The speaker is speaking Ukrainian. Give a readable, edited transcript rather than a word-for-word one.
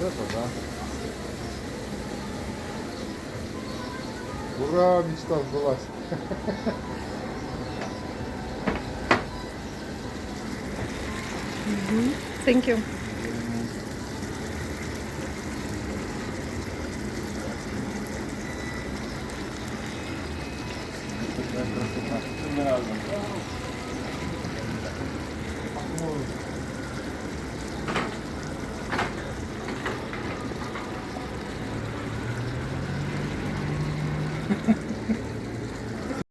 это да. Ура, мечта сбылась. Thank you. Такая красота.